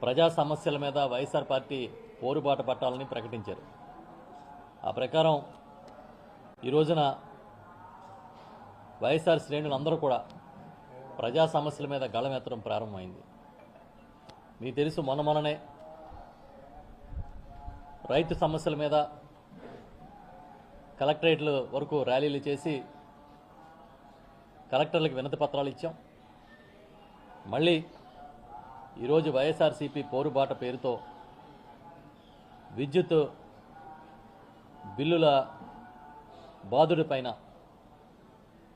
ప్రజా సమస్యల మీద వైఎస్ఆర్ పార్టీ పోరుబాట పట్టాలని ప్రకటించారు. ఆ ప్రకారం ఈ రోజున వైఎస్ఆర్ శ్రేణులందరూ కూడా ప్రజా సమస్యల మీద గళమెత్తడం ప్రారంభమైంది. మీకు తెలుసు, మొన్ననే రైతు సమస్యల మీద కలెక్టరేట్ల వరకు ర్యాలీలు చేసి కలెక్టర్లకు వినతి పత్రాలు ఇచ్చాం. మళ్ళీ ఈరోజు వైఎస్ఆర్సీపీ పోరుబాట పేరుతో విద్యుత్ బిల్లుల బాధుడి పైన,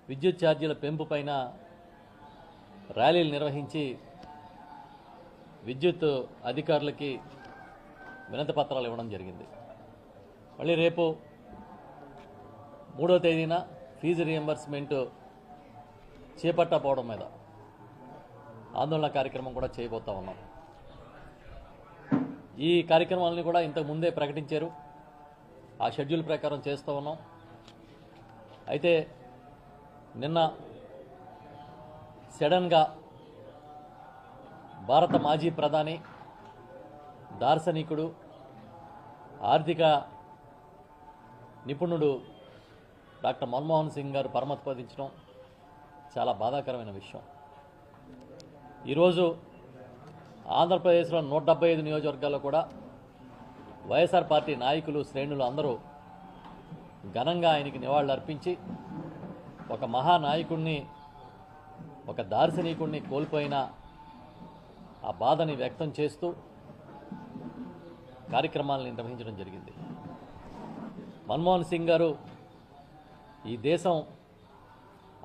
విద్యుత్ ఛార్జీల పెంపు పైన ర్యాలీలు నిర్వహించి విద్యుత్ అధికారులకి వినతి పత్రాలు ఇవ్వడం జరిగింది. మళ్ళీ రేపు 3వ తేదీన ఫీజు రియంబర్స్మెంట్ చేపట్టకపోవడం మీద ఆందోళన కార్యక్రమం కూడా చేయబోతా ఉన్నాం. ఈ కార్యక్రమాలని కూడా ఇంతకు ముందే ప్రకటించారు. ఆ షెడ్యూల్ ప్రకారం చేస్తూ ఉన్నాం. అయితే నిన్న సడన్గా భారత మాజీ ప్రధాని, దార్శనికుడు, ఆర్థిక నిపుణుడు డాక్టర్ మన్మోహన్ సింగ్ గారు పరమపదించడం చాలా బాధాకరమైన విషయం. ఈరోజు ఆంధ్రప్రదేశ్లో 175 నియోజకవర్గాల్లో కూడా వైఎస్ఆర్ పార్టీ నాయకులు, శ్రేణులు అందరూ ఘనంగా ఆయనకి నివాళులు అర్పించి ఒక మహానాయకుడిని, ఒక దార్శనికుడిని కోల్పోయిన ఆ బాధని వ్యక్తం చేస్తూ కార్యక్రమాలను నిర్వహించడం జరిగింది. మన్మోహన్ సింగ్ గారు ఈ దేశం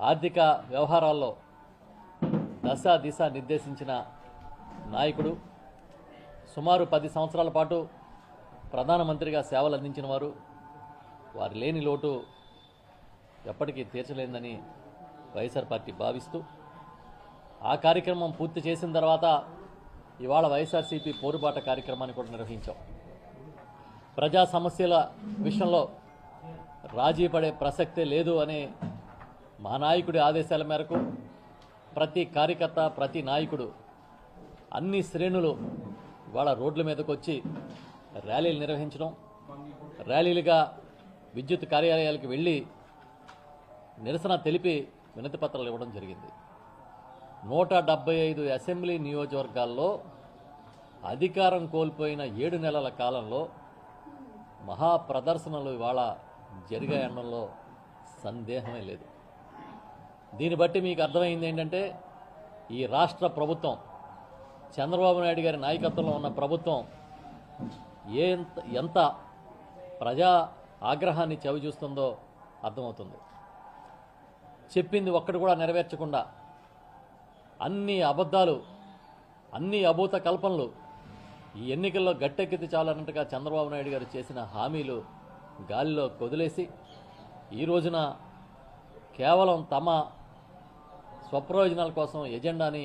ఆర్థిక వ్యవహారాల్లో దశ దిశ నిర్దేశించిన నాయకుడు. సుమారు 10 సంవత్సరాల పాటు ప్రధానమంత్రిగా సేవలు అందించిన వారు. వారి లేని లోటు ఎప్పటికీ తీర్చలేదని వైఎస్ఆర్ పార్టీ భావిస్తూ ఆ కార్యక్రమం పూర్తి చేసిన తర్వాత ఇవాళ వైఎస్ఆర్సీపీ పోరుబాట కార్యక్రమాన్ని కూడా నిర్వహించాం. ప్రజా సమస్యల విషయంలో రాజీ పడే ప్రసక్తే లేదు అనే మా నాయకుడి ఆదేశాల మేరకు ప్రతి కార్యకర్త, ప్రతి నాయకుడు, అన్ని శ్రేణులు ఇవాళ రోడ్ల మీదకు వచ్చి ర్యాలీలు నిర్వహించడం, ర్యాలీలుగా విద్యుత్ కార్యాలయాలకు వెళ్ళి నిరసన తెలిపి వినతి పత్రాలు ఇవ్వడం జరిగింది. 175 అసెంబ్లీ నియోజకవర్గాల్లో అధికారం కోల్పోయిన 7 నెలల కాలంలో మహాప్రదర్శనలు ఇవాళ జరిగాయనడంలో సందేహమే లేదు. దీన్ని బట్టి మీకు అర్థమైంది ఏంటంటే, ఈ రాష్ట్ర ప్రభుత్వం, చంద్రబాబు నాయుడు గారి నాయకత్వంలో ఉన్న ప్రభుత్వం ఎంత ప్రజా ఆగ్రహాన్ని చవిచూస్తుందో అర్థమవుతుంది. చెప్పింది ఒక్కటి కూడా నెరవేర్చకుండా అన్ని అబద్ధాలు, అన్ని అభూత కల్పనలు, ఈ ఎన్నికల్లో గట్టెక్కితే చాలన్నట్టుగా చంద్రబాబు నాయుడు గారు చేసిన హామీలు గాలిలో కొదిలేసి ఈ రోజున కేవలం తమ స్వప్రయోజనాల కోసం ఎజెండాని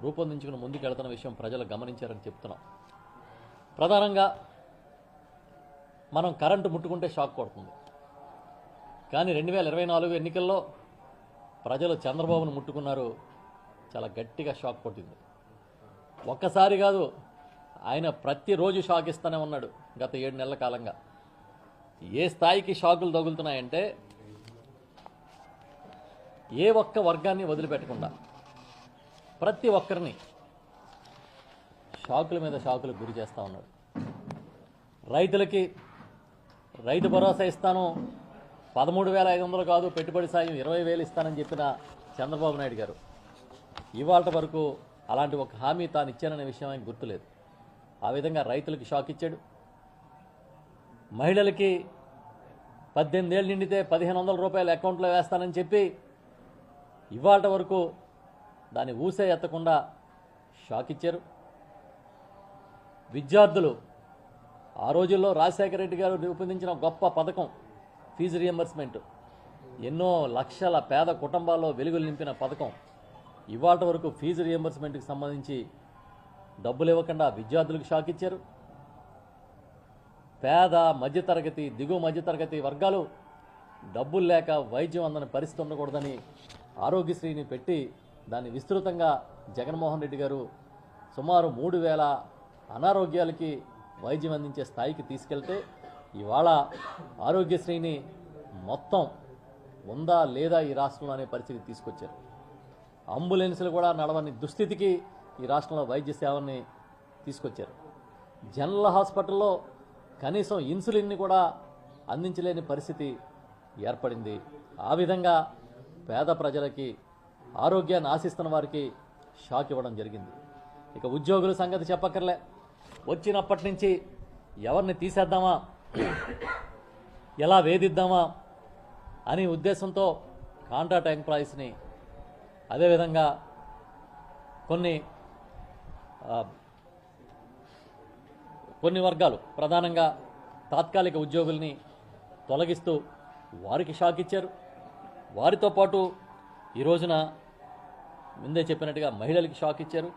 రూపొందించుకుని ముందుకెళ్తున్న విషయం ప్రజలు గమనించారని చెప్తున్నాం. ప్రధానంగా మనం కరెంటు ముట్టుకుంటే షాక్ కొడుతుంది. కానీ 2024 ఎన్నికల్లో ప్రజలు చంద్రబాబును ముట్టుకున్నారు, చాలా గట్టిగా షాక్ కొట్టింది. ఒక్కసారి కాదు, ఆయన ప్రతిరోజు షాక్ ఇస్తూనే ఉన్నాడు గత 7 నెలల కాలంగా. ఏ స్థాయికి షాకులు తగులుతున్నాయంటే, ఏ ఒక్క వర్గాన్ని వదిలిపెట్టకుండా ప్రతి ఒక్కరిని షాకుల మీద షాకులకు గురి చేస్తూ ఉన్నాడు. రైతులకి రైతు భరోసా ఇస్తాను, 13,500 కాదు, పెట్టుబడి సాయం 20,000 ఇస్తానని చెప్పిన చంద్రబాబు నాయుడు గారు ఇవాళ వరకు అలాంటి ఒక హామీ తాను ఇచ్చాననే విషయం ఆయనకు గుర్తులేదు. ఆ విధంగా రైతులకి షాక్ ఇచ్చాడు. మహిళలకి 18 ఏళ్ళు నిండితే 1,500 రూపాయలు అకౌంట్లో వేస్తానని చెప్పి ఇవాళ వరకు దాన్ని ఊసే ఎత్తకుండా షాక్ ఇచ్చారు. విద్యార్థులు, ఆ రోజుల్లో రాజశేఖర రెడ్డి గారు రూపొందించిన గొప్ప పథకం ఫీజు రియంబర్స్మెంట్, ఎన్నో లక్షల పేద కుటుంబాల్లో వెలుగులు నింపిన పథకం, ఇవాళ వరకు ఫీజు రియంబర్స్మెంట్కి సంబంధించి డబ్బులు ఇవ్వకుండా విద్యార్థులకు షాక్ ఇచ్చారు. పేద, మధ్యతరగతి, దిగువ మధ్యతరగతి వర్గాలు డబ్బులు లేక వైద్యం అందని పరిస్థితి ఉండకూడదని ఆరోగ్యశ్రీని పెట్టి దాన్ని విస్తృతంగా జగన్మోహన్ రెడ్డి గారు సుమారు 3,000 అనారోగ్యాలకి వైద్యం అందించే స్థాయికి తీసుకెళ్తే ఇవాళ ఆరోగ్యశ్రీని మొత్తం ఉందా లేదా ఈ రాష్ట్రంలో అనే పరిస్థితికి తీసుకొచ్చారు. అంబులెన్సులు కూడా నడవని దుస్థితికి ఈ రాష్ట్రంలో వైద్య సేవల్ని తీసుకొచ్చారు. జనరల్ హాస్పిటల్లో కనీసం ఇన్సులిన్ని కూడా అందించలేని పరిస్థితి ఏర్పడింది. ఆ విధంగా పేద ప్రజలకి, ఆరోగ్యాన్ని ఆశిస్తున్న వారికి షాక్ ఇవ్వడం జరిగింది. ఇక ఉద్యోగుల సంగతి చెప్పక్కర్లే. వచ్చినప్పటి నుంచి ఎవరిని తీసేద్దామా, ఎలా వేధిద్దామా అని ఉద్దేశంతో కాంట్రాక్ట్ ఎంప్లాయీస్ని, అదేవిధంగా కొన్ని వర్గాలు ప్రధానంగా తాత్కాలిక ఉద్యోగుల్ని తొలగిస్తూ వారికి షాక్ ఇచ్చారు. వారితో పాటు ఈ రోజున ముందే చెప్పినట్టుగా మహిళలకి షాక్ ఇచ్చారు.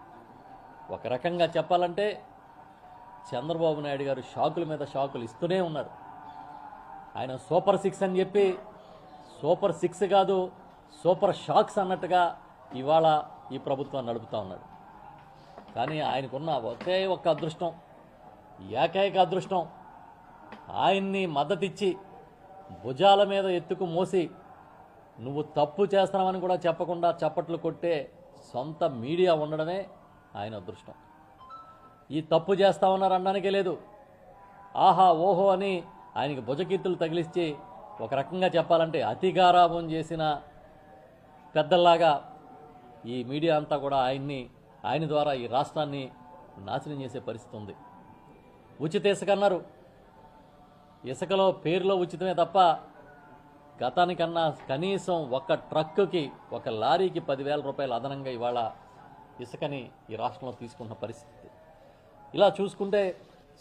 ఒక రకంగా చెప్పాలంటే చంద్రబాబు నాయుడు గారు షాకుల మీద షాకులు ఇస్తూనే ఉన్నారు. ఆయన సూపర్ 6 అని చెప్పి సూపర్ 6 కాదు సూపర్ షాక్స్ అన్నట్టుగా ఇవాళ ఈ ప్రభుత్వం నడుపుతూ ఉన్నాడు. కానీ ఆయనకున్న ఒకే ఒక్క అదృష్టం, ఏకైక అదృష్టం, ఆయన్ని మద్దతిచ్చి భుజాల మీద ఎత్తుకు మోసి నువ్వు తప్పు చేస్తున్నావని కూడా చెప్పకుండా చప్పట్లు కొట్టే సొంత మీడియా ఉండడమే ఆయన అదృష్టం. ఈ తప్పు చేస్తా ఉన్నారు అనడానికే లేదు. ఆహా ఓహో అని ఆయనకి భుజకీర్తులు తగిలిచ్చి ఒక రకంగా చెప్పాలంటే అతిగారాభం చేసిన పెద్దల్లాగా ఈ మీడియా అంతా కూడా ఆయన ద్వారా ఈ రాష్ట్రాన్ని నాశనం చేసే పరిస్థితి ఉంది. ఉచిత ఇసుక అన్నారు. ఇసుకలో పేరులో ఉచితమే తప్ప గతానికన్నా కనీసం ఒక ట్రక్కుకి, ఒక లారీకి 10,000 రూపాయలు అదనంగా ఇవాళ ఇసుకని ఈ రాష్ట్రంలో తీసుకున్న పరిస్థితి. ఇలా చూసుకుంటే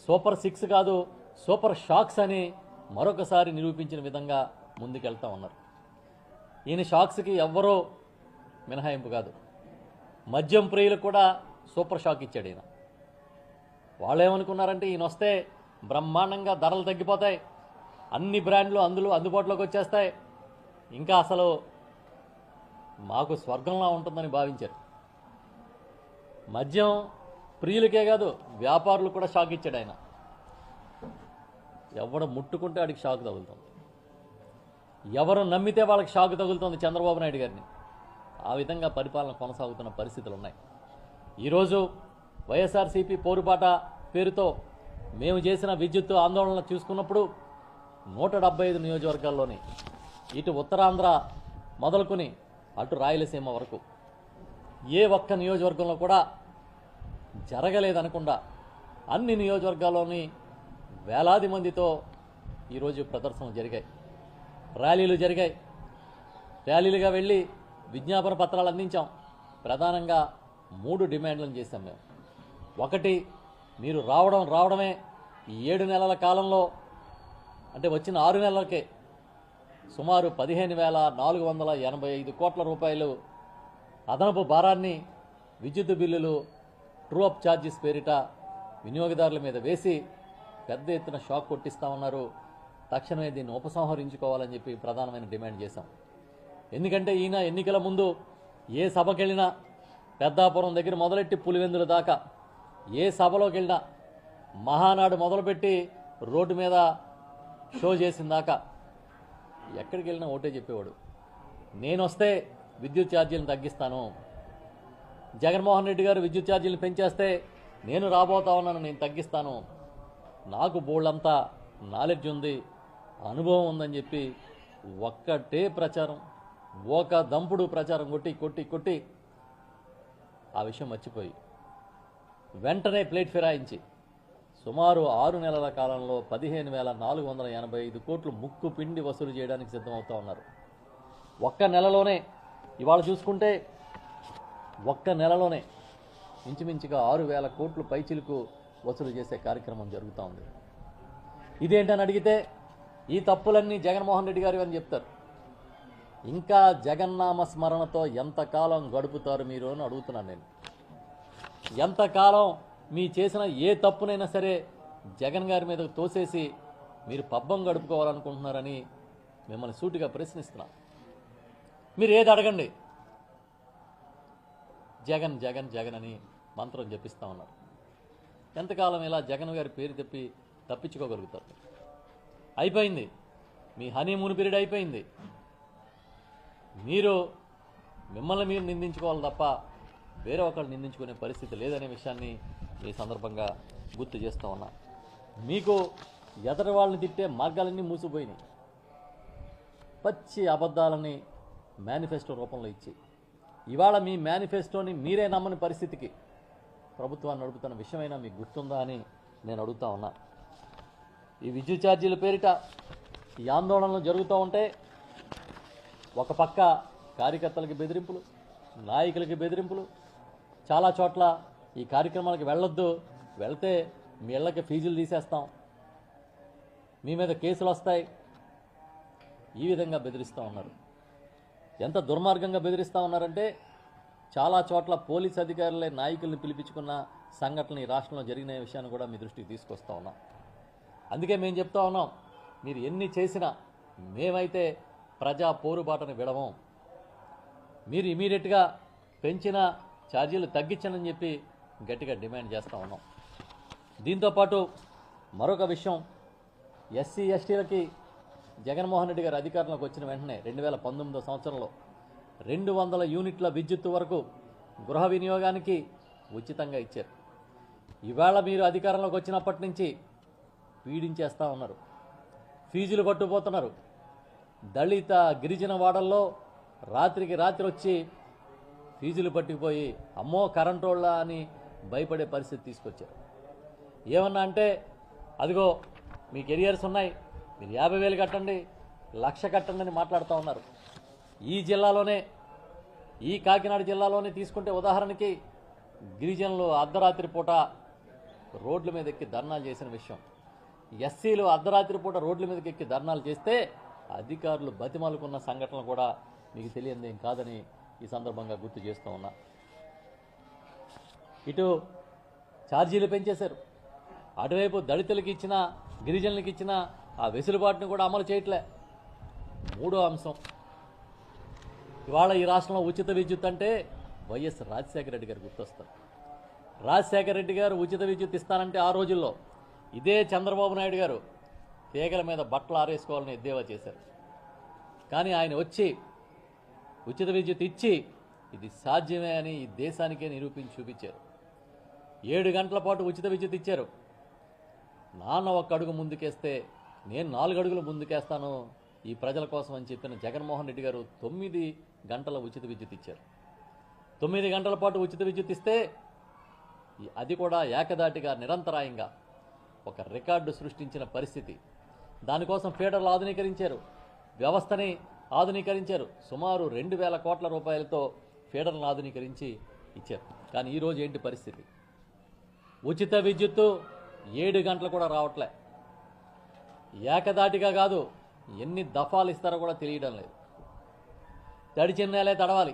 సూపర్ 6 కాదు సూపర్ షాక్స్ అని మరొకసారి నిరూపించిన విధంగా ముందుకెళ్తా ఉన్నారు. ఈయన షాక్స్కి ఎవ్వరూ మినహాయింపు కాదు. మద్యం ప్రియులకు కూడా సూపర్ షాక్ ఇచ్చాడు ఈయన. వాళ్ళు ఏమనుకున్నారంటే ఈయన వస్తే బ్రహ్మాండంగా ధరలు తగ్గిపోతాయి, అన్ని బ్రాండ్లు అందుబాటులోకి వచ్చేస్తాయి, ఇంకా అసలు మాకు స్వర్గంలా ఉంటుందని భావించారు. మద్యం ప్రియులకే కాదు వ్యాపారులు కూడా షాక్ ఇచ్చాడు ఆయన. ఎవడు ముట్టుకుంటే వాడికి షాక్ తగులుతుంది, ఎవరు నమ్మితే వాళ్ళకి షాక్ తగులుతుంది చంద్రబాబు నాయుడు గారిని. ఆ విధంగా పరిపాలన కొనసాగుతున్న పరిస్థితులు ఉన్నాయి. ఈరోజు వైఎస్ఆర్సీపీ పోరుబాట పేరుతో మేము చేసిన విద్యుత్ ఆందోళనలు చూసుకున్నప్పుడు 175 నియోజకవర్గాల్లోని ఇటు ఉత్తరాంధ్ర మొదలుకొని అటు రాయలసీమ వరకు ఏ ఒక్క నియోజకవర్గంలో కూడా జరగలేదనకుండా అన్ని నియోజకవర్గాల్లోని వేలాది మందితో ఈరోజు ప్రదర్శనలు జరిగాయి, ర్యాలీలు జరిగాయి. ర్యాలీలుగా వెళ్ళి విజ్ఞాపన పత్రాలు అందించాం. ప్రధానంగా 3 డిమాండ్లను చేశాం మేము. ఒకటి, మీరు రావడమే ఈ 7 నెలల కాలంలో, అంటే వచ్చిన 6 నెలలకే సుమారు 15,485 కోట్ల రూపాయలు అదనపు భారాన్ని విద్యుత్ బిల్లులు, ట్రూ అప్ ఛార్జెస్ పేరిట వినియోగదారుల మీద వేసి పెద్ద ఎత్తున షాక్ కొట్టిస్తా ఉన్నారు. తక్షణమే దీన్ని ఉపసంహరించుకోవాలని చెప్పి ప్రధానమైన డిమాండ్ చేశాం. ఎందుకంటే ఈయన ఎన్నికల ముందు ఏ సభకెళ్ళినా, పెద్దాపురం దగ్గర మొదలెట్టి పులివెందుల దాకా ఏ సభలోకి వెళ్ళినా, మహానాడు మొదలుపెట్టి రోడ్డు మీద షో చేసిన దాకా ఎక్కడికి వెళ్ళినా ఒకటే చెప్పేవాడు, నేను వస్తే విద్యుత్ ఛార్జీలను తగ్గిస్తాను, జగన్మోహన్ రెడ్డి గారు విద్యుత్ ఛార్జీలను పెంచేస్తే నేను రాబోతా ఉన్నాను, నేను తగ్గిస్తాను, నాకు బోళ్ళంతా నాలెడ్జ్ ఉంది, అనుభవం ఉందని చెప్పి ఒక్కటే ప్రచారం, ఒక దంపుడు ప్రచారం కొట్టి ఆ విషయం మర్చిపోయి వెంటనే ప్లేట్ ఫిరాయించి సుమారు 6 నెలల కాలంలో 15,485 కోట్లు ముక్కు పిండి వసూలు చేయడానికి సిద్ధమవుతా ఉన్నారు. ఒక్క నెలలోనే ఇవాళ చూసుకుంటే ఒక్క నెలలోనే ఇంచుమించుగా 6,000 కోట్లు పైచిలుకు వసూలు చేసే కార్యక్రమం జరుగుతూ ఉంది. ఇదేంటని అడిగితే ఈ తప్పులన్నీ జగన్మోహన్ రెడ్డి గారు అని చెప్తారు. ఇంకా జగన్నామ స్మరణతో ఎంతకాలం గడుపుతారు మీరు అని అడుగుతున్నాను నేను. ఎంతకాలం మీ చేసిన ఏ తప్పునైనా సరే జగన్ గారి మీద తోసేసి మీరు పబ్బం గడుపుకోవాలనుకుంటున్నారని మిమ్మల్ని సూటిగా ప్రశ్నిస్తున్నాం. మీరు ఏది అడగండి, జగన్ జగన్ జగన్ అని మంత్రం జపిస్తూ ఉన్నారు. ఎంతకాలం ఇలా జగన్ గారి పేరు తప్పించుకోగలుగుతారు? అయిపోయింది, మీ హనీమూన్ పీరియడ్ అయిపోయింది. మిమ్మల్ని మీరు నిందించుకోవాలి తప్ప వేరే ఒకళ్ళు నిందించుకునే పరిస్థితి లేదనే విషయాన్ని ఈ సందర్భంగా గుర్తు చేస్తూ ఉన్నా. మీకు ఎదటి వాళ్ళని తిట్టే మార్గాలన్నీ మూసిపోయినాయి. పచ్చి అబద్ధాలని మేనిఫెస్టో రూపంలో ఇచ్చి ఇవాళ మీ మేనిఫెస్టోని మీరే నమ్మని పరిస్థితికి ప్రభుత్వాన్ని నడుపుతున్న విషయమైనా మీకు గుర్తుందా అని నేను అడుగుతా ఉన్నా. ఈ విద్యుత్ ఛార్జీల పేరిట ఈ ఆందోళనలు జరుగుతూ ఉంటే ఒక పక్క కార్యకర్తలకి బెదిరింపులు, నాయకులకి బెదిరింపులు, చాలా చోట్ల ఈ కార్యక్రమాలకు వెళ్ళొద్దు, వెళ్తే మీ ఇళ్ళకి ఫీజులు తీసేస్తాం, మీ మీద కేసులు వస్తాయి, ఈ విధంగా బెదిరిస్తూ ఉన్నారు. ఎంత దుర్మార్గంగా బెదిరిస్తూ ఉన్నారంటే చాలా చోట్ల పోలీస్ అధికారులే నాయకుల్ని పిలిపించుకున్న సంఘటనలు ఈ రాష్ట్రంలో జరిగిన విషయాన్ని కూడా మీ దృష్టికి తీసుకొస్తా ఉన్నాం. అందుకే మేము చెప్తా ఉన్నాం, మీరు ఎన్ని చేసినా మేమైతే ప్రజా పోరుబాటను విడవం. మీరు ఇమీడియట్గా పెంచిన ఛార్జీలు తగ్గించనని చెప్పి గట్టిగా డిమాండ్ చేస్తూ ఉన్నాం. దీంతోపాటు మరొక విషయం, ఎస్సీ ఎస్టీలకి జగన్మోహన్ రెడ్డి గారు అధికారంలోకి వచ్చిన వెంటనే 2019 సంవత్సరంలో 200 యూనిట్ల విద్యుత్తు వరకు గృహ వినియోగానికి ఉచితంగా ఇచ్చారు. ఇవాళ మీరు అధికారంలోకి వచ్చినప్పటి నుంచి పీడించేస్తూ ఉన్నారు, ఫీజులు కట్టుపోతున్నారు. దళిత గిరిజన వాడల్లో రాత్రికి రాత్రి వచ్చి ఫీజులు పట్టుకుపోయి అమ్మో కరెంటోళ్ళ అని భయపడే పరిస్థితి తీసుకొచ్చారు. ఏమన్నా అంటే అదిగో మీ కెరియర్స్ ఉన్నాయి, మీరు 50,000 కట్టండి, 1,00,000 కట్టండి అని మాట్లాడుతూ ఉన్నారు. ఈ జిల్లాలోనే, ఈ కాకినాడ జిల్లాలోనే తీసుకుంటే ఉదాహరణకి గిరిజనులు అర్ధరాత్రి పూట రోడ్ల మీద ఎక్కి ధర్నాలు చేసిన విషయం, ఎస్సీలు అర్ధరాత్రి పూట రోడ్ల మీదకి ఎక్కి ధర్నాలు చేస్తే అధికారులు బతిమాలుకున్న సంఘటనలు కూడా మీకు తెలియదేం కాదని ఈ సందర్భంగా గుర్తు చేస్తూ ఉన్నా. ఇటు ఛార్జీలు పెంచేశారు, అటువైపు దళితులకి ఇచ్చిన, గిరిజనులకి ఇచ్చిన ఆ వెసులుబాటును కూడా అమలు చేయట్లే. మూడో అంశం, ఇవాళ ఈ రాష్ట్రంలో ఉచిత విద్యుత్ అంటే వైఎస్ రాజశేఖర రెడ్డి గారు గుర్తొస్తారు. రాజశేఖర రెడ్డి గారు ఉచిత విద్యుత్ ఇస్తానంటే ఆ రోజుల్లో ఇదే చంద్రబాబు నాయుడు గారు తీగల మీద బట్టలు ఆరేసుకోవాలని ఎద్దేవా చేశారు. కానీ ఆయన వచ్చి ఉచిత విద్యుత్ ఇచ్చి ఇది సాధ్యమే అని ఈ దేశానికే నిరూపించి చూపించారు. 7 గంటల పాటు ఉచిత విద్యుత్ ఇచ్చారు. నాన్న ఒక్క అడుగు ముందుకేస్తే నేను 4 అడుగులు ముందుకేస్తాను ఈ ప్రజల కోసం అని చెప్పిన జగన్మోహన్ రెడ్డి గారు 9 గంటల ఉచిత విద్యుత్ ఇచ్చారు. 9 గంటల పాటు ఉచిత విద్యుత్ ఇస్తే అది కూడా ఏకదాటిగా నిరంతరాయంగా ఒక రికార్డు సృష్టించిన పరిస్థితి. దానికోసం ఫీడర్లు ఆధునీకరించారు, వ్యవస్థని ఆధునీకరించారు. సుమారు 2,000 కోట్ల రూపాయలతో ఫీడర్లను ఆధునీకరించి ఇచ్చారు. కానీ ఈరోజు ఏంటి పరిస్థితి? ఉచిత విద్యుత్తు 7 గంటలు కూడా రావట్లే. ఏకదాటిగా కాదు, ఎన్ని దఫాలు ఇస్తారో కూడా తెలియడం లేదు. తడిచిన్నేలే తడవాలి,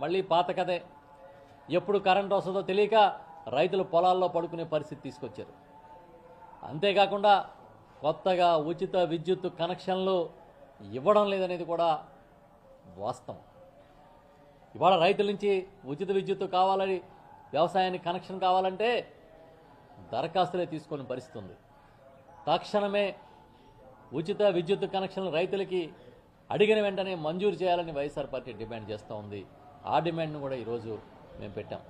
మళ్ళీ పాత కథే. ఎప్పుడు కరెంట్ వస్తుందో తెలియక రైతులు పొలాల్లో పడుకునే పరిస్థితి తీసుకొచ్చారు. అంతేకాకుండా కొత్తగా ఉచిత విద్యుత్ కనెక్షన్లు ఇవ్వడం లేదనేది కూడా వాస్తవం. ఇవాళ రైతుల నుంచి ఉచిత విద్యుత్ కావాలని, వ్యవసాయానికి కనెక్షన్ కావాలంటే దరఖాస్తులే తీసుకునే పరిస్థితి ఉంది. తక్షణమే ఉచిత విద్యుత్ కనెక్షన్లు రైతులకి అడిగిన వెంటనే మంజూరు చేయాలని వైఎస్ఆర్ పార్టీ డిమాండ్ చేస్తూ ఉంది. ఆ డిమాండ్ను కూడా ఈరోజు మేము పెట్టాం.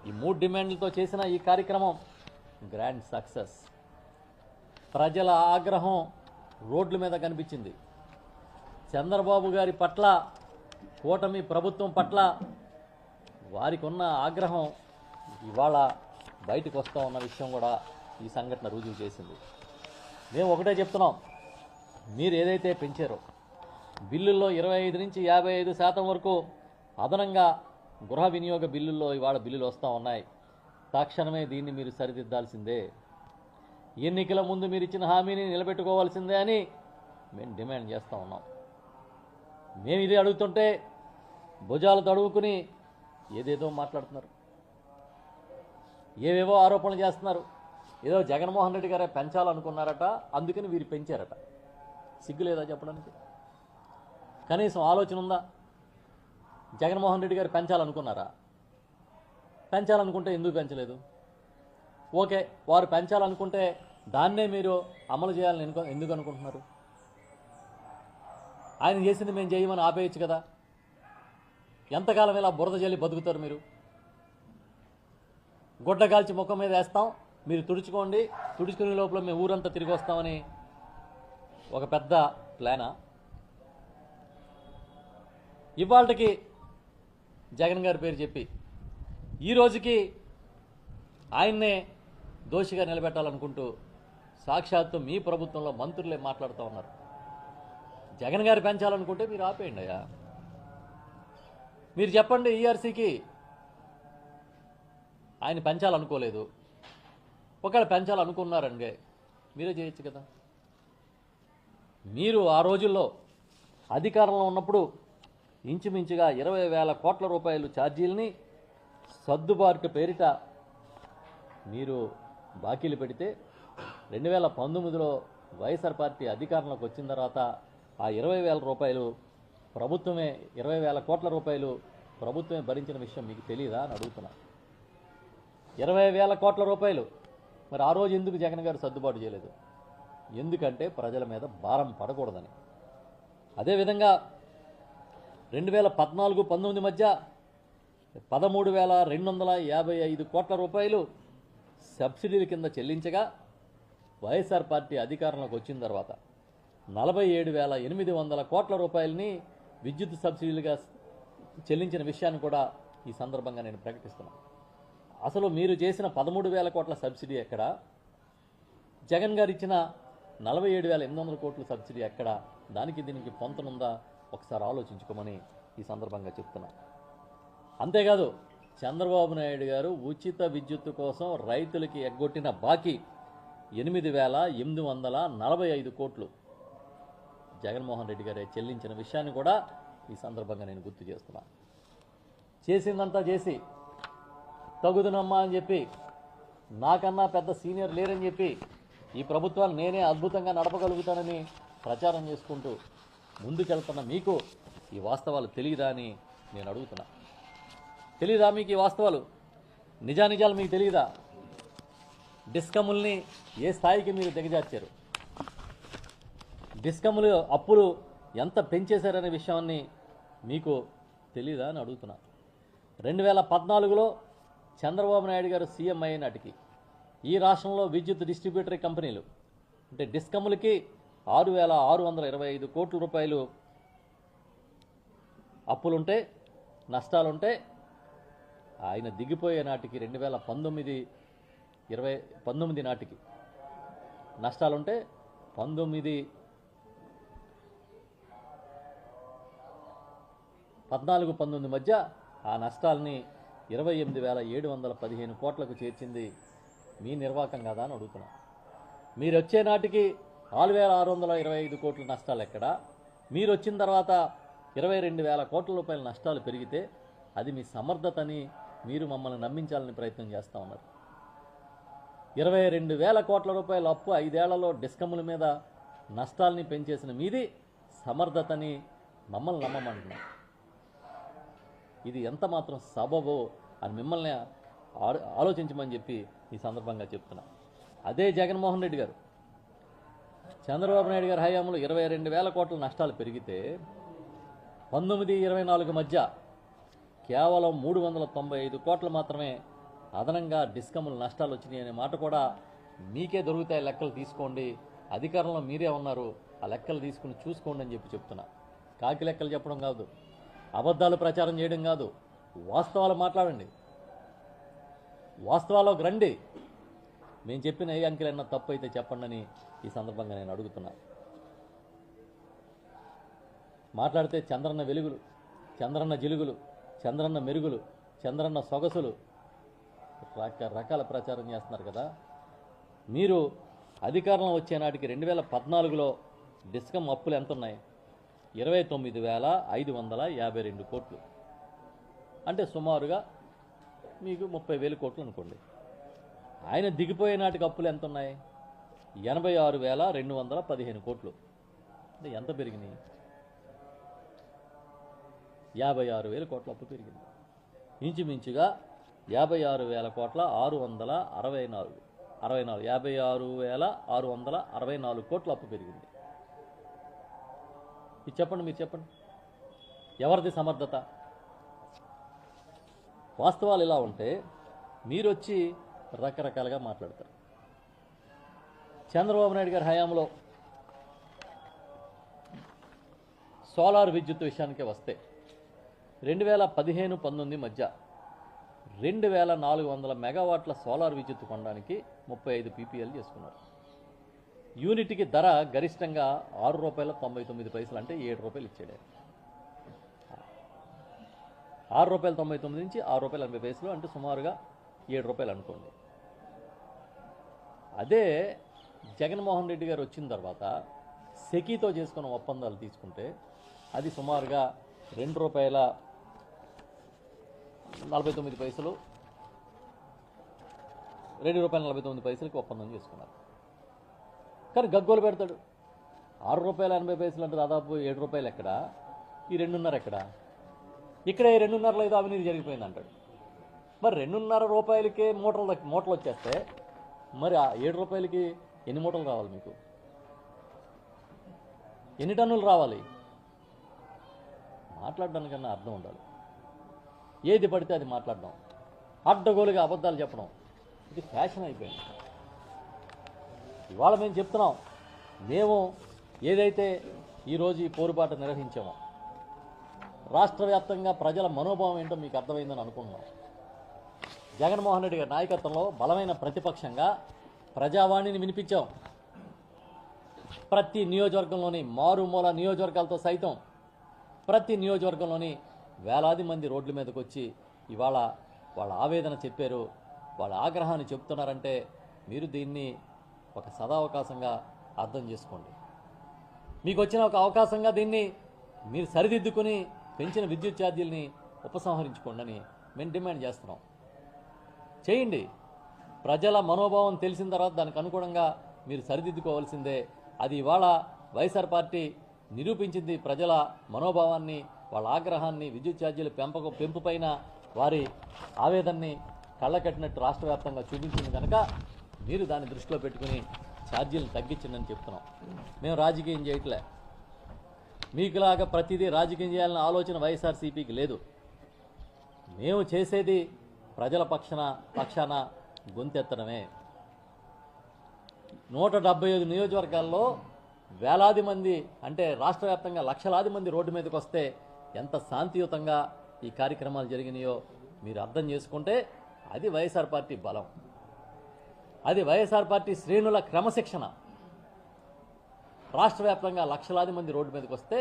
ఈ 3 డిమాండ్లతో చేసిన ఈ కార్యక్రమం గ్రాండ్ సక్సెస్. ప్రజల ఆగ్రహం రోడ్ల మీద కనిపించింది. చంద్రబాబు గారి పట్ల, కూటమి ప్రభుత్వం పట్ల వారికి ఉన్న ఆగ్రహం ఇవాళ బయటకు వస్తూ ఉన్న విషయం కూడా ఈ సంఘటన రుజువు చేసింది. మేము ఒకటే చెప్తున్నాం, మీరు ఏదైతే పెంచారో బిల్లుల్లో 25 నుంచి 55% వరకు అదనంగా గృహ వినియోగ బిల్లుల్లో ఇవాళ బిల్లులు వస్తూ ఉన్నాయి. తక్షణమే దీన్ని మీరు సరిదిద్దాల్సిందే. ఎన్నికల ముందు మీరు ఇచ్చిన హామీని నిలబెట్టుకోవాల్సిందే అని మేము డిమాండ్ చేస్తూ ఉన్నాం. మేము ఇది అడుగుతుంటే భుజాలు తడువుకుని ఏదేదో మాట్లాడుతున్నారు, ఏవేవో ఆరోపణలు చేస్తున్నారు. ఏదో జగన్మోహన్ రెడ్డి గారే పెంచాలనుకున్నారట, అందుకని వీరు పెంచారట. సిగ్గు లేదా చెప్పడానికి? కనీసం ఆలోచన ఉందా? జగన్మోహన్ రెడ్డి గారు పెంచాలనుకున్నారా? పెంచాలనుకుంటే ఎందుకు పెంచలేదు? ఓకే, వారు పెంచాలనుకుంటే దాన్నే మీరు అమలు చేయాలని ఎందుకు అనుకుంటున్నారు? ఆయన చేసింది మేము చేయమని ఆపేయచ్చు కదా. ఎంతకాలం ఇలా బురద జల్లి బతుకుతారు మీరు? గుడ్డ కాల్చి ముఖం మీద వేస్తాం, మీరు తుడుచుకోండి, తుడుచుకునే లోపల మేము ఊరంతా తిరిగి వస్తామని ఒక పెద్ద ప్లానా? ఇవాళకి జగన్ గారి పేరు చెప్పి ఈ రోజుకి ఆయన్నే దోషిగా నిలబెట్టాలనుకుంటూ సాక్షాత్తు మీ ప్రభుత్వంలో మంత్రులే మాట్లాడుతూ ఉన్నారు. జగన్ గారు పెంచాలనుకుంటే మీరు ఆపేయండి అయ్యా. మీరు చెప్పండి, ఈఆర్సీకి ఆయన పెంచాలనుకోలేదు, ఒకవేళ పెంచాలనుకున్నారండి మీరే చేయొచ్చు కదా. మీరు ఆ రోజుల్లో అధికారంలో ఉన్నప్పుడు ఇంచుమించుగా 20,000 కోట్ల రూపాయలు ఛార్జీలని సర్దుబాటు పేరిట మీరు బాకీలు పెడితే 2019లో వైఎస్ఆర్ పార్టీ అధికారంలోకి వచ్చిన తర్వాత ఆ 20,000 రూపాయలు ప్రభుత్వమే 20,000 కోట్ల రూపాయలు ప్రభుత్వమే భరించిన విషయం మీకు తెలియదా అని అడుగుతున్నా. 20,000 కోట్ల రూపాయలు మరి ఆ రోజు ఎందుకు జగన్ గారు సర్దుబాటు చేయలేదు? ఎందుకంటే ప్రజల మీద భారం పడకూడదని. అదేవిధంగా 2014-19 మధ్య 13,255 కోట్ల రూపాయలు సబ్సిడీల కింద చెల్లించగా వైఎస్ఆర్ పార్టీ అధికారంలోకి వచ్చిన తర్వాత 47,800 కోట్ల రూపాయలని విద్యుత్ సబ్సిడీలుగా చెల్లించిన విషయాన్ని కూడా ఈ సందర్భంగా నేను ప్రకటిస్తున్నాను. అసలు మీరు చేసిన 13,000 కోట్ల సబ్సిడీ ఎక్కడ? జగన్ గారు ఇచ్చిన 47,800 కోట్ల సబ్సిడీ ఎక్కడ? దానికి దీనికి పొంతనుందా? ఒకసారి ఆలోచించుకోమని ఈ సందర్భంగా చెప్తున్నా. అంతేకాదు, చంద్రబాబు నాయుడు గారు ఉచిత విద్యుత్తు కోసం రైతులకి ఎగ్గొట్టిన బాకీ 8,845 కోట్లు జగన్మోహన్ రెడ్డి గారే చెల్లించిన విషయాన్ని కూడా ఈ సందర్భంగా నేను గుర్తు చేస్తున్నా. చేసిందంతా చేసి తగుదునమ్మా అని చెప్పి, నాకన్నా పెద్ద సీనియర్ లేరని చెప్పి, ఈ ప్రభుత్వాన్ని నేనే అద్భుతంగా నడపగలుగుతానని ప్రచారం చేసుకుంటూ ముందుకెళ్తున్న మీకు ఈ వాస్తవాలు తెలియదా అని నేను అడుగుతున్నా. తెలీదా మీకు ఈ వాస్తవాలు? నిజానిజాలు మీకు తెలియదా? డిస్కముల్ని ఏ స్థాయికి మీరు దిగజార్చారు? డిస్కములు అప్పులు ఎంత పెంచేశారనే విషయాన్ని మీకు తెలీదా అని అడుగుతున్నా. 2014లో చంద్రబాబు నాయుడు గారు సీఎం అయిన నాటికి ఈ రాష్ట్రంలో విద్యుత్ డిస్ట్రిబ్యూటరీ కంపెనీలు అంటే డిస్కములకి 6,625 కోట్ల రూపాయలు అప్పులుంటే, నష్టాలుంటే, ఆయన దిగిపోయే నాటికి 2019 నాటికి నష్టాలుంటే 14-19 మధ్య ఆ నష్టాలని 28,715 కోట్లకు చేర్చింది మీ నిర్వాహకం కాదా అని అడుగుతున్నా. మీరు వచ్చే నాటికి 4,625 కోట్ల నష్టాలు ఎక్కడా? మీరు వచ్చిన తర్వాత 22,000 కోట్ల రూపాయల నష్టాలు పెరిగితే అది మీ సమర్థతని మీరు మమ్మల్ని నమ్మించాలని ప్రయత్నం చేస్తూ ఉన్నారు. 22,000 కోట్ల రూపాయల అప్పు 5 ఏళ్లలో డిస్కముల మీద నష్టాలని పెంచేసిన మీది సమర్థతని మమ్మల్ని నమ్మమంటున్నాం. ఇది ఎంత మాత్రం సబబో అని మిమ్మల్ని ఆలోచించమని చెప్పి ఈ సందర్భంగా చెప్తున్నా. అదే జగన్మోహన్ రెడ్డి గారు చంద్రబాబు నాయుడు గారి హయాంలో 22,000 కోట్ల నష్టాలు పెరిగితే 19-24 మధ్య కేవలం 395 కోట్లు మాత్రమే అదనంగా డిస్కముల నష్టాలు వచ్చినాయి అనే మాట కూడా మీకే దొరుకుతాయి. లెక్కలు తీసుకోండి, అధికారంలో మీరే ఉన్నారు, ఆ లెక్కలు తీసుకుని చూసుకోండి అని చెప్పి చెప్తున్నా. కాకి లెక్కలు చెప్పడం కాదు, అబద్ధాలు ప్రచారం చేయడం కాదు, వాస్తవాలు మాట్లాడండి, వాస్తవాల్లోకి రండి. మేము చెప్పిన ఏ అంకెలన్నా తప్పు అయితే చెప్పండి అని ఈ సందర్భంగా నేను అడుగుతున్నా. మాట్లాడితే చంద్రన్న వెలుగులు, చంద్రన్న జిలుగులు, చంద్రన్న మెరుగులు, చంద్రన్న సొగసులు రకరకాల ప్రచారం చేస్తున్నారు కదా. మీరు అధికారంలో వచ్చే నాటికి 2014లో డిస్కమ్ అప్పులు ఎంత ఉన్నాయి? 29,552 కోట్లు. అంటే సుమారుగా మీకు 30,000 కోట్లు అనుకోండి. ఆయన దిగిపోయే నాటికి అప్పులు ఎంత ఉన్నాయి? 86,215 కోట్లు. అంటే ఎంత పెరిగినాయి? 56,000 కోట్ల అప్పు పెరిగింది. ఇంచుమించుగా 56,664 56,664 కోట్ల అప్పు పెరిగింది. ఇది చెప్పండి, మీరు చెప్పండి, ఎవరిది సమర్థత? వాస్తవాలు ఇలా ఉంటే మీరు వచ్చి రకరకాలుగా మాట్లాడతారు. చంద్రబాబు నాయుడు గారి హయాంలో సోలార్ విద్యుత్ విషయానికి వస్తే 2015-19 మధ్య 2,400 మెగావాట్ల సోలార్ విద్యుత్ కొనడానికి 35 పీపీఎల్ చేసుకున్నారు. యూనిట్కి ధర గరిష్టంగా ₹6.99 అంటే ₹7 ఇచ్చాడు. ₹6.99 నుంచి ₹6.80 అంటే సుమారుగా ₹7 అనుకోండి. అదే జగన్మోహన్ రెడ్డి గారు వచ్చిన తర్వాత సెకీతో చేసుకున్న ఒప్పందాలు తీసుకుంటే అది సుమారుగా ₹2.49 ₹2.49కి ఒప్పందం చేసుకున్నారు. కానీ గగ్గోలు పెడతాడు. ₹6.80 అంటే దాదాపు ₹7 ఎక్కడ, ఈ 2.5 ఎక్కడ? ఇక్కడ ఈ 2.5లో ఏదో అవినీతి జరిగిపోయింది అంటాడు. మరి ₹2.5కే మూటలు వచ్చేస్తే మరి ఆ ₹7కి ఎన్ని మూటలు రావాలి? మీకు ఎన్ని టన్నులు రావాలి? మాట్లాడడానికన్నా అర్థం ఉండాలి. ఏది పడితే అది మాట్లాడడం, అడ్డగోలుగా అబద్ధాలు చెప్పడం, ఇది ఫ్యాషన్ అయిపోయింది. ఇవాళ మేము చెప్తున్నాం, మేము ఏదైతే ఈరోజు ఈ పోరుబాట నిర్వహించామో రాష్ట్ర వ్యాప్తంగా ప్రజల మనోభావం ఏంటో మీకు అర్థమైందని అనుకుంటున్నాం. జగన్మోహన్ రెడ్డి గారి నాయకత్వంలో బలమైన ప్రతిపక్షంగా ప్రజావాణిని వినిపించాం. ప్రతి నియోజకవర్గంలోని మారుమూల నియోజకవర్గాలతో సైతం ప్రతి నియోజకవర్గంలోని వేలాది మంది రోడ్ల మీదకి వచ్చి ఇవాళ వాళ్ళ ఆవేదన చెప్పారు, వాళ్ళ ఆగ్రహాన్ని చెప్తున్నారంటే మీరు దీన్ని ఒక సదావకాశంగా అర్థం చేసుకోండి. మీకు వచ్చిన ఒక అవకాశంగా దీన్ని మీరు సరిదిద్దుకుని పెంచిన విద్యుత్ ఛార్జీలని ఉపసంహరించుకోండి అని మేము డిమాండ్ చేస్తున్నాం. చేయండి. ప్రజల మనోభావం తెలిసిన తర్వాత దానికి అనుగుణంగా మీరు సరిదిద్దుకోవాల్సిందే. అది ఇవాళ వైఎస్ఆర్ పార్టీ నిరూపించింది. ప్రజల మనోభావాన్ని, వాళ్ళ ఆగ్రహాన్ని, విద్యుత్ ఛార్జీల పెంపు పైన వారి ఆవేదనని కళ్ళకట్టినట్టు రాష్ట్ర వ్యాప్తంగా చూపించింది కనుక మీరు దాన్ని దృష్టిలో పెట్టుకుని ఛార్జీలను తగ్గించండి చెప్తున్నాం. మేము రాజకీయం చేయట్లే. మీకులాగా ప్రతిదీ రాజకీయం చేయాలన్న ఆలోచన వైఎస్ఆర్సీపీకి లేదు. మేము చేసేది ప్రజల పక్షాన గొంతెత్తడమే. 175 నియోజకవర్గాల్లో వేలాది మంది, అంటే రాష్ట్ర వ్యాప్తంగా లక్షలాది మంది రోడ్డు మీదకి వస్తే ఎంత శాంతియుతంగా ఈ కార్యక్రమాలు జరిగినాయో మీరు అర్థం చేసుకుంటే అది వైఎస్ఆర్ పార్టీ బలం, అది వైఎస్ఆర్ పార్టీ శ్రేణుల క్రమశిక్షణ. రాష్ట్ర వ్యాప్తంగా లక్షలాది మంది రోడ్డు మీదకి వస్తే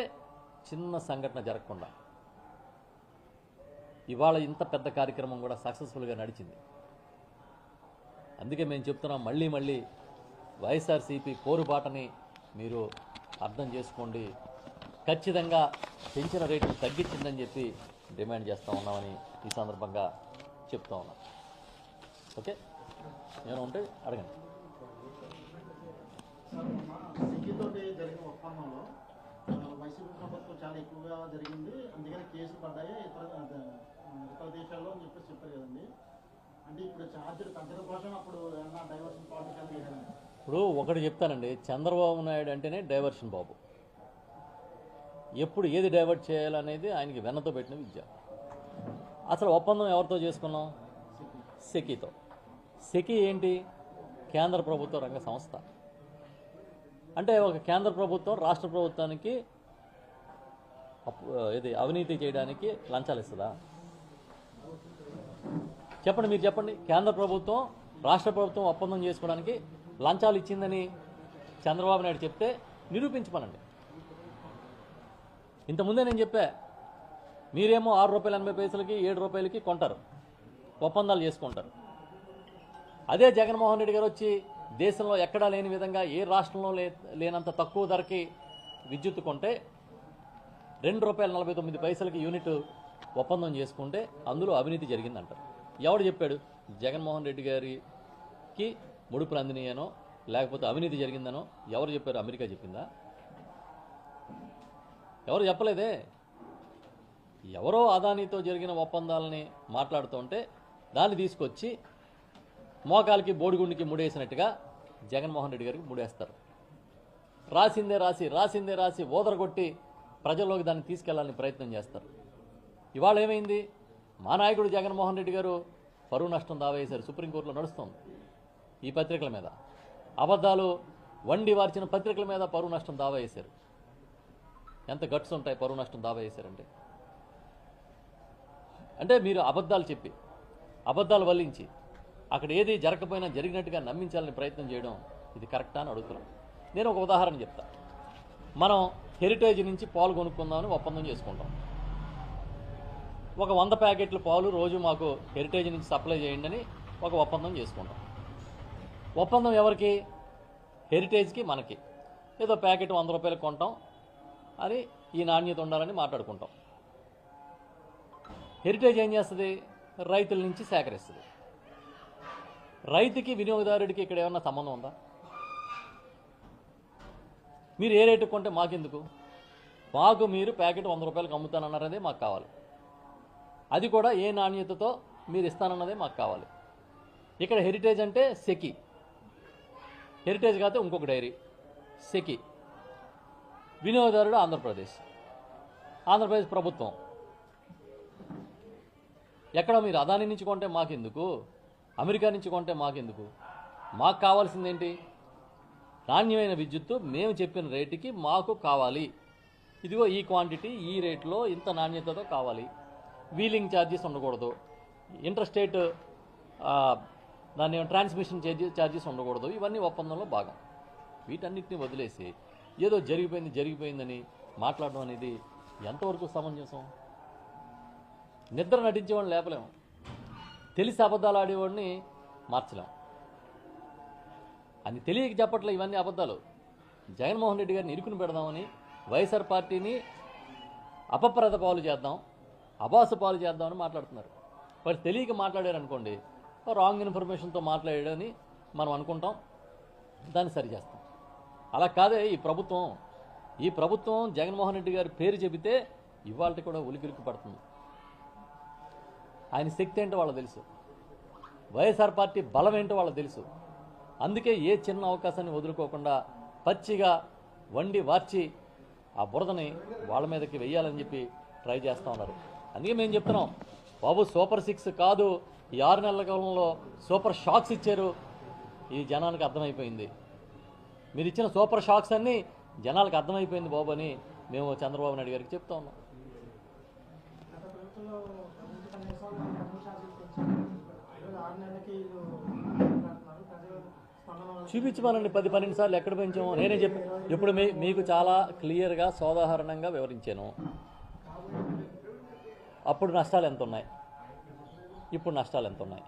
చిన్న సంఘటన జరగకుండా ఇవాళ ఇంత పెద్ద కార్యక్రమం కూడా సక్సెస్ఫుల్గా నడిచింది. అందుకే మేము చెప్తున్నాం, మళ్ళీ వైఎస్ఆర్సీపీ పోరుబాటని మీరు అర్థం చేసుకోండి. ఖచ్చితంగా పెంచిన రేట్లు తగ్గించిందని చెప్పి డిమాండ్ చేస్తూ ఉన్నామని ఈ సందర్భంగా చెప్తా ఉన్నాం. ఓకే, నేను ఉంటే అడగండి. సిక్కితోటి జరిగిన ఒప్పందంలో వైసీపీ ప్రభుత్వం చాలా ఎక్కువగా జరిగింది, అందుకని కేసులు పడ్డాయి ఇతర దేశాల్లో అని చెప్పేసి చెప్పారు కదండి. అంటే ఇప్పుడు ఛార్జీలు తగ్గడం కోసం అప్పుడు ఏమన్నా డైవర్షన్ పాలిటిక్స్ చేయాలండి. ఇప్పుడు ఒకటి చెప్తానండి, చంద్రబాబు నాయుడు అంటేనే డైవర్షన్ బాబు. ఎప్పుడు ఏది డైవర్ట్ చేయాలనేది ఆయనకి వెన్నతో పెట్టిన విద్య. అసలు ఒప్పందం ఎవరితో చేసుకున్నాం? సెకీతో. సెకీ ఏంటి? కేంద్ర ప్రభుత్వ రంగ సంస్థ. అంటే ఒక కేంద్ర ప్రభుత్వం రాష్ట్ర ప్రభుత్వానికి ఇది అవినీతి చేయడానికి లంచాలు ఇస్తుందా? చెప్పండి, మీరు చెప్పండి. కేంద్ర ప్రభుత్వం రాష్ట్ర ప్రభుత్వం ఒప్పందం చేసుకోవడానికి లంచాలు ఇచ్చిందని చంద్రబాబు నాయుడు చెప్తే నిరూపించమనండి. ఇంతకుముందే నేను చెప్పా, మీరేమో ₹6.80కి ₹7కి కొంటారు, ఒప్పందాలు చేసుకుంటారు. అదే జగన్మోహన్ రెడ్డి గారు వచ్చి దేశంలో ఎక్కడా లేని విధంగా ఏ రాష్ట్రంలో లేనంత తక్కువ ధరకి విద్యుత్ కొంటే ₹2.49 యూనిట్ ఒప్పందం చేసుకుంటే అందులో అవినీతి జరిగిందంటారు. ఎవడు చెప్పాడు? జగన్మోహన్ రెడ్డి గారికి ముడుపులు అందినాయనో లేకపోతే అవినీతి జరిగిందనో ఎవరు చెప్పారు? అమెరికా చెప్పిందా? ఎవరు చెప్పలేదే. ఎవరో అదానీతో జరిగిన ఒప్పందాలని మాట్లాడుతూ ఉంటే దాన్ని తీసుకొచ్చి మోకాలకి బోడిగుండికి ముడేసినట్టుగా జగన్మోహన్ రెడ్డి గారికి ముడేస్తారు. రాసిందే రాసి ఓదరగొట్టి ప్రజల్లోకి దాన్ని తీసుకెళ్లాలని ప్రయత్నం చేస్తారు. ఇవాళ ఏమైంది? మా నాయకుడు జగన్మోహన్ రెడ్డి గారు పరువు నష్టం దావా వేశారు. సుప్రీంకోర్టులో నడుస్తుంది. ఈ పత్రికల మీద అబద్ధాలు వండి వార్చిన పత్రికల మీద పరువు నష్టం దావా వేశారు. ఎంత గట్స్ ఉంటాయి పరువు నష్టం దావా వేశారంటే? అంటే మీరు అబద్ధాలు చెప్పి అబద్ధాలు వల్లించి అక్కడ ఏది జరగకపోయినా జరిగినట్టుగా నమ్మించాలని ప్రయత్నం చేయడం ఇది కరెక్టా అని అడుగుతున్నాం. నేను ఒక ఉదాహరణ చెప్తా. మనం హెరిటేజ్ నుంచి పాలు కొనుక్కుందామని ఒప్పందం చేసుకుంటాం. ఒక 100 ప్యాకెట్ల పాలు రోజు మాకు హెరిటేజ్ నుంచి సప్లై చేయండి అని ఒక ఒప్పందం చేసుకుంటాం. ఒప్పందం ఎవరికి? హెరిటేజ్కి, మనకి. ఏదో ప్యాకెట్ 100 రూపాయలు కొంటాం అని ఈ నాణ్యత ఉండాలని మాట్లాడుకుంటాం. హెరిటేజ్ ఏం చేస్తుంది? రైతుల నుంచి సేకరిస్తుంది. రైతుకి వినియోగదారుడికి ఇక్కడ ఏమన్నా సంబంధం ఉందా? మీరు ఏ రేటు కొంటే మాకెందుకు? మాకు మీరు ప్యాకెట్ 100 రూపాయలకు అమ్ముతానన్నారదే మాకు కావాలి. అది కూడా ఏ నాణ్యతతో మీరు ఇస్తానన్నదే మాకు కావాలి. ఇక్కడ హెరిటేజ్ అంటే సెకి, హెరిటేజ్ కాకపోతే ఇంకొక డైరీ సెకి. వినియోగదారుడు ఆంధ్రప్రదేశ్ ప్రభుత్వం. ఎక్కడ మీరు అదాని నుంచి కొంటే మాకెందుకు? అమెరికా నుంచి కొంటే మాకెందుకు? మాకు కావాల్సిందేంటి? నాణ్యమైన విద్యుత్తు మేము చెప్పిన రేటుకి మాకు కావాలి. ఇదిగో ఈ క్వాంటిటీ, ఈ రేట్లో, ఇంత నాణ్యతతో కావాలి. వీలింగ్ ఛార్జెస్ ఉండకూడదు. ఇంటర్స్టేట్ దాన్ని ట్రాన్స్మిషన్ ఛార్జెస్ ఉండకూడదు. ఇవన్నీ ఒప్పందంలో భాగం. వీటన్నిటిని వదిలేసి ఏదో జరిగిపోయిందని మాట్లాడడం అనేది ఎంతవరకు సమంజసం? నిద్ర నటించేవాడిని లేపలేము, తెలిసి అబద్ధాలు ఆడేవాడిని మార్చలేం. అని తెలియక చెప్పట్లే ఇవన్నీ అబద్ధాలు. జగన్మోహన్ రెడ్డి గారిని ఇరుకుని పెడదామని వైఎస్ఆర్ పార్టీని అపప్రద పాలు చేద్దాం, అబాసు పాలు చేద్దామని మాట్లాడుతున్నారు. వారు తెలియక మాట్లాడారనుకోండి, రాంగ్ ఇన్ఫర్మేషన్తో మాట్లాడాడని మనం అనుకుంటాం, దాన్ని సరిచేస్తాం. అలా కాదే ఈ ప్రభుత్వం జగన్మోహన్ రెడ్డి గారి పేరు చెబితే ఇవాళ కూడా ఉలికిలికి పడుతుంది. ఆయన శక్తి ఏంటో వాళ్ళకి తెలుసు, వైఎస్ఆర్ పార్టీ బలం ఏంటో వాళ్ళకి తెలుసు. అందుకే ఏ చిన్న అవకాశాన్ని వదులుకోకుండా పచ్చిగా వండి వార్చి ఆ బురదని వాళ్ళ మీదకి వెయ్యాలని చెప్పి ట్రై చేస్తూ ఉన్నారు. అందుకే మేము చెప్తున్నాం, బాబు సూపర్ 6 కాదు, ఈ 6 నెలల కాలంలో సూపర్ షాక్స్ ఇచ్చారు. ఈ జనానికి అర్థమైపోయింది. మీరు ఇచ్చిన సూపర్ షాక్స్ అన్నీ జనాలకు అర్థమైపోయింది బాబు అని మేము చంద్రబాబు నాయుడు గారికి చెప్తా ఉన్నాం. చూపించమనండి 10-12 సార్లు ఎక్కడ పెంచాము నేనే చెప్పి ఇప్పుడు మీకు చాలా క్లియర్గా సోదాహరణంగా వివరించాను. అప్పుడు నష్టాలు ఎంత ఉన్నాయి, ఇప్పుడు నష్టాలు ఎంత ఉన్నాయి.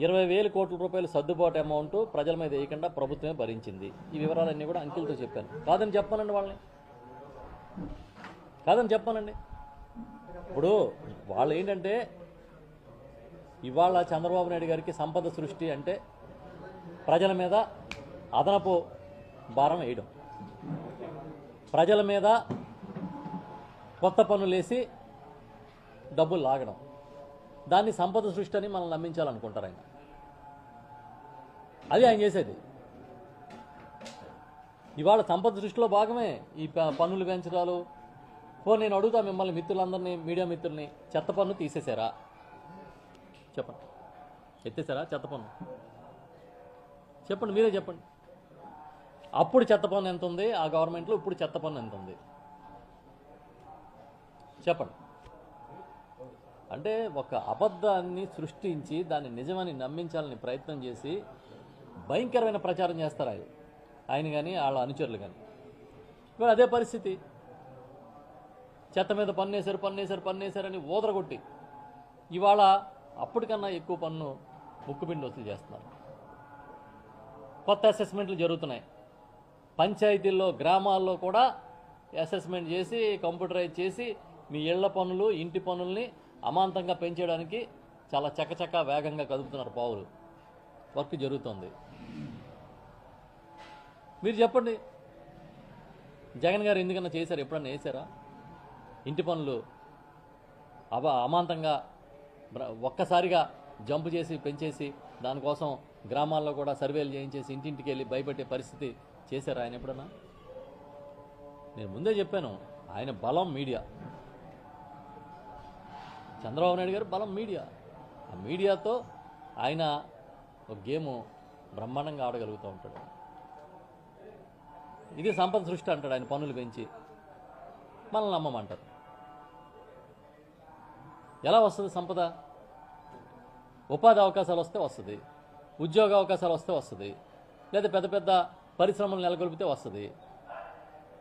20,000 కోట్ల రూపాయలు సర్దుబాటు అమౌంట్ ప్రజల మీద వేయకుండా ప్రభుత్వమే భరించింది. ఈ వివరాలన్నీ కూడా అంకెలతో చెప్పాను. కాదని చెప్పానండి వాళ్ళని, కాదని చెప్పానండి. ఇప్పుడు వాళ్ళు ఏంటంటే ఇవాళ చంద్రబాబు నాయుడు గారికి సంపద సృష్టి అంటే ప్రజల మీద అదనపు భారం వేయడం, ప్రజల మీద కొత్త పన్నులు వేసి డబ్బులు లాగడం, దాన్ని సంపద సృష్టి అని మనం నమ్మించాలనుకుంటారు ఆయన. అది ఆయన చేసేది. ఇవాళ సంపద సృష్టిలో భాగమే ఈ పన్నులు పెంచడాలు. నేను అడుగుతా మిమ్మల్ని, మిత్రులందరినీ, మీడియా మిత్రుల్ని, చెత్త పన్ను తీసేశారా? చెప్పండి. ఎత్తేసారా చెత్త పన్ను? చెప్పండి, మీరే చెప్పండి. అప్పుడు చెత్త పన్ను ఎంత ఉంది ఆ గవర్నమెంట్లో, ఇప్పుడు చెత్త పన్ను ఎంత ఉంది చెప్పండి. అంటే ఒక అబద్ధాన్ని సృష్టించి దాన్ని నిజమని నమ్మించాలని ప్రయత్నం చేసి భయంకరమైన ప్రచారం చేస్తారు ఆయన కానీ వాళ్ళ అనుచరులు కానీ. ఇవాళ అదే పరిస్థితి. చెత్త మీద పన్నేశారని ఊదరగొట్టి ఇవాళ అప్పటికన్నా ఎక్కువ పన్ను ముక్కుపిండి వసూలు చేస్తున్నారు. కొత్త అసెస్మెంట్లు జరుగుతున్నాయి. పంచాయతీల్లో, గ్రామాల్లో కూడా అసెస్మెంట్ చేసి కంప్యూటరైజ్ చేసి మీ ఇళ్ల పన్నులు, ఇంటి పన్నుల్ని అమాంతంగా పెంచేయడానికి చాలా చకచక వేగంగా కదుపుతున్నారు పావులు. వర్క్ జరుగుతుంది. మీరు చెప్పండి, జగన్ గారు ఎందుకన్నా చేశారు? ఎప్పుడన్నా వేశారా? ఇంటి పనులు అమాంతంగా ఒక్కసారిగా జంప్ చేసి పెంచేసి దానికోసం గ్రామాల్లో కూడా సర్వేలు చేయించేసి ఇంటింటికి వెళ్ళి భయపెట్టే పరిస్థితి చేశారు ఆయన ఎప్పుడన్నా? నేను ముందే చెప్పాను, ఆయన బలం మీడియా. చంద్రబాబు నాయుడు గారు బలం మీడియా. ఆ మీడియాతో ఆయన ఒక గేము బ్రహ్మాండంగా ఆడగలుగుతూ ఉంటాడు. ఇది సంపద సృష్టి అంటాడు ఆయన, పన్నులు పెంచి మనల్ని నమ్మమంటారు. ఎలా వస్తుంది సంపద? ఉపాధి అవకాశాలు వస్తే వస్తుంది, ఉద్యోగ అవకాశాలు వస్తే వస్తుంది, లేదా పెద్ద పెద్ద పరిశ్రమలు నెలకొల్పితే వస్తుంది.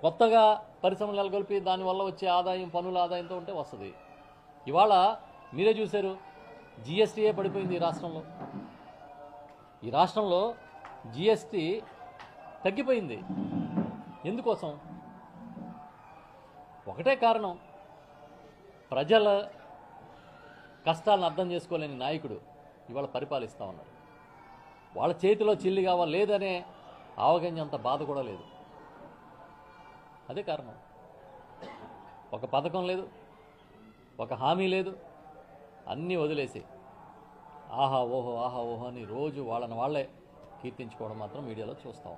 కొత్తగా పరిశ్రమలు నెలకొల్పి దానివల్ల వచ్చే ఆదాయం పన్నుల ఆదాయంతో ఉంటే వస్తుంది. ఇవాళ మీరే చూశారు, జిఎస్టీయే పడిపోయింది ఈ రాష్ట్రంలో. ఈ రాష్ట్రంలో జిఎస్టీ తగ్గిపోయింది. ఎందుకోసం? ఒకటే కారణం, ప్రజల కష్టాలను అర్థం చేసుకోలేని నాయకుడు ఇవాళ పరిపాలిస్తూ ఉన్నారు. వాళ్ళ చేతిలో చిల్లి కావాలి లేదనే ఆవగంజంత బాధ కూడా లేదు. అదే కారణం. ఒక పథకం లేదు, ఒక హామీ లేదు, అన్నీ వదిలేసి ఆహా ఓహో అని రోజు వాళ్ళని వాళ్ళే కీర్తించుకోవడం మాత్రం మీడియాలో చూస్తాం.